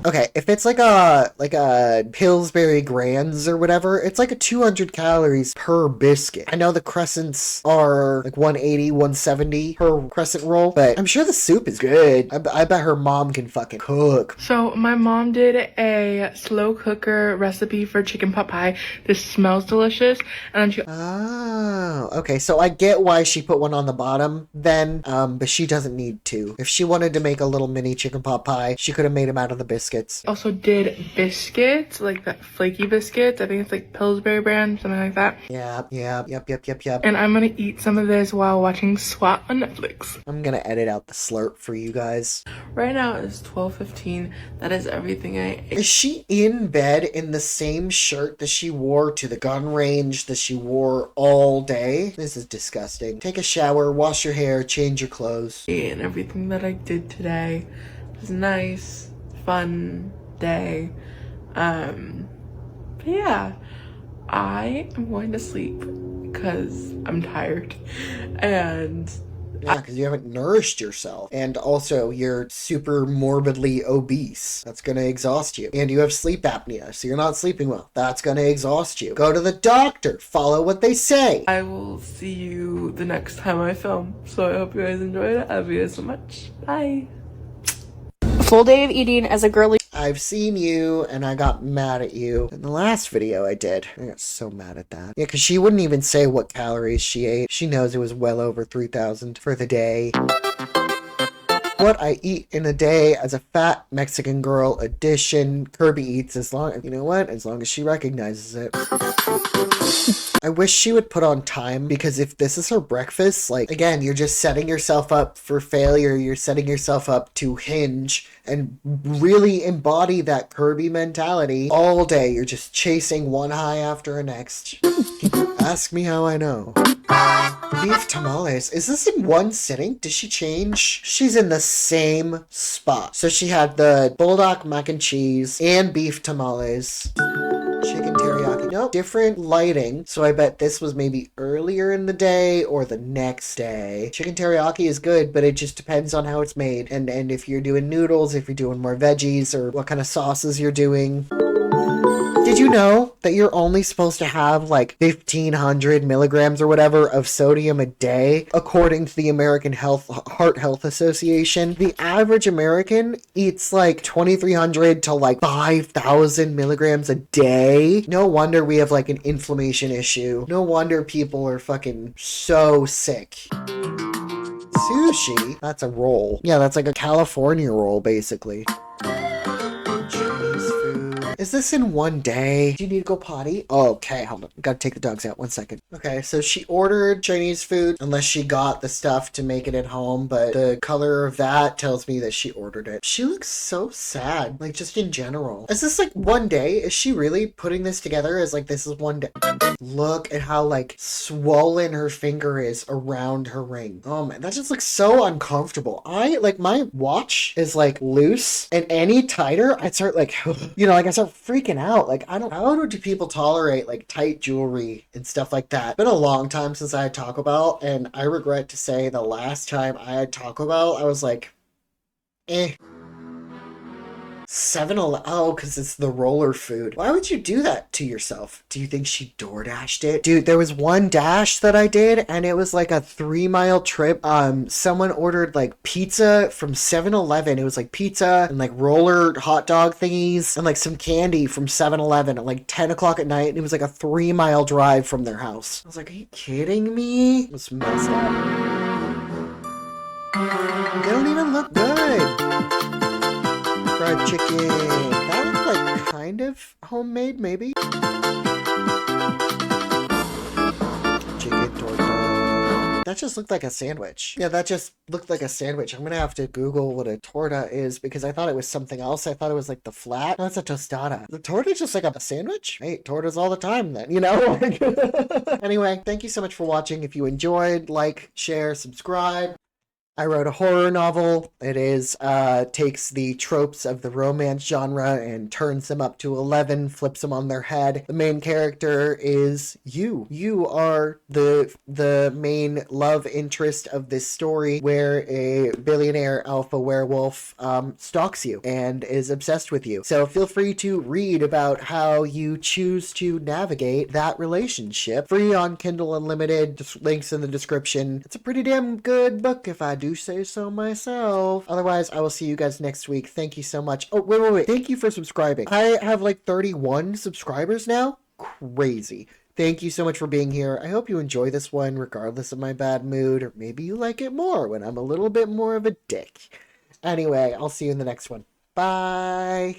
Okay, if it's like a Pillsbury Grands or whatever, it's like a 200 calories per biscuit. I know the crescents are like 180, 170 per crescent roll, but I'm sure the soup is good. I bet her mom can fucking cook. So my mom did a slow cooker recipe for chicken pot pie. This smells delicious. And then she... Oh, okay. So I get why she put one on the bottom then, but she doesn't need to. If she wanted to make a little mini chicken pot pie, she could have made them out of the biscuits. Also did biscuits, like that flaky biscuits. I think it's like Pillsbury brand, something like that. Yep. And I'm gonna eat some of this while watching SWAT on Netflix. I'm gonna edit out the slurp for you guys. Right now it's 12:15. That is everything I ate. Is she in bed in the same shirt that she wore to the gun range that she wore all day? This is disgusting. Take a shower, wash your hair, change your clothes. And everything that I did today was nice. Fun day. But yeah, I am going to sleep because I'm tired. And yeah, because you haven't nourished yourself. And also, you're super morbidly obese. That's going to exhaust you. And you have sleep apnea, so you're not sleeping well. That's going to exhaust you. Go to the doctor. Follow what they say. I will see you the next time I film. So I hope you guys enjoyed it. I love you guys so much. Bye. Full day of eating as a girly. I've seen you, and I got mad at you. In the last video I did. I got so mad at that. Yeah, because she wouldn't even say what calories she ate. She knows it was well over 3,000 for the day. What I eat in a day as a fat Mexican girl edition. Kirby eats as long, you know what? As long as she recognizes it. I wish she would put on time, because if this is her breakfast, like, again, you're just setting yourself up for failure. You're setting yourself up to hinge and really embody that Kirby mentality all day. You're just chasing one high after a next. Ask me how I know. Beef tamales. Is this in one sitting? Did she change? She's in the same spot. So she had the bulldog mac and cheese and beef tamales. Chicken teriyaki. Nope, different lighting. So I bet this was maybe earlier in the day or the next day. Chicken teriyaki is good, but it just depends on how it's made. And if you're doing noodles, if you're doing more veggies, or what kind of sauces you're doing. Did you know that you're only supposed to have like 1,500 milligrams or whatever of sodium a day, according to the American Heart Health Association? The average American eats like 2,300 to like 5,000 milligrams a day. No wonder we have like an inflammation issue. No wonder people are fucking so sick. Sushi? That's a roll. Yeah, that's like a California roll, basically. Is this in one day? Do you need to go potty? Oh, okay, hold on. Gotta take the dogs out. 1 second. Okay, so she ordered Chinese food, unless she got the stuff to make it at home, but the color of that tells me that she ordered it. She looks so sad, like just in general. Is this like one day? Is she really putting this together as like this is one day? Look at how like swollen her finger is around her ring. Oh man, that just looks so uncomfortable. Like my watch is like loose, and any tighter, I start like, you know, like I start freaking out. Like, how do people tolerate like tight jewelry and stuff like that? It's been a long time since I had Taco Bell, and I regret to say the last time I had Taco Bell, I was like, eh. 7-Eleven. Oh, because it's the roller food. Why would you do that to yourself? Do you think she door dashed it? Dude, there was one dash that I did, and it was like a 3-mile trip. Someone ordered like pizza from 7-Eleven. It was like pizza and like roller hot dog thingies and like some candy from 7-Eleven at like 10 o'clock at night. And it was like a 3-mile drive from their house. I was like, are you kidding me? It was messed up. They don't even look good. Fried chicken. That looks like kind of homemade, maybe. Chicken torta. That just looked like a sandwich. Yeah, that just looked like a sandwich. I'm gonna have to Google what a torta is because I thought it was something else. I thought it was like the flat. No, it's a tostada. The torta is just like a sandwich? I eat tortas all the time then, you know? Anyway, thank you so much for watching. If you enjoyed, like, share, subscribe. I wrote a horror novel. It takes the tropes of the romance genre and turns them up to 11, flips them on their head. The main character is you. You are the main love interest of this story where a billionaire alpha werewolf stalks you and is obsessed with you. So feel free to read about how you choose to navigate that relationship. Free on Kindle Unlimited. Links in the description. It's a pretty damn good book if I do say so myself. Otherwise, I will see you guys next week. Thank you so much. Oh, wait. Thank you for subscribing. I have like 31 subscribers now. Crazy. Thank you so much for being here. I hope you enjoy this one regardless of my bad mood, or maybe you like it more when I'm a little bit more of a dick. Anyway, I'll see you in the next one. Bye.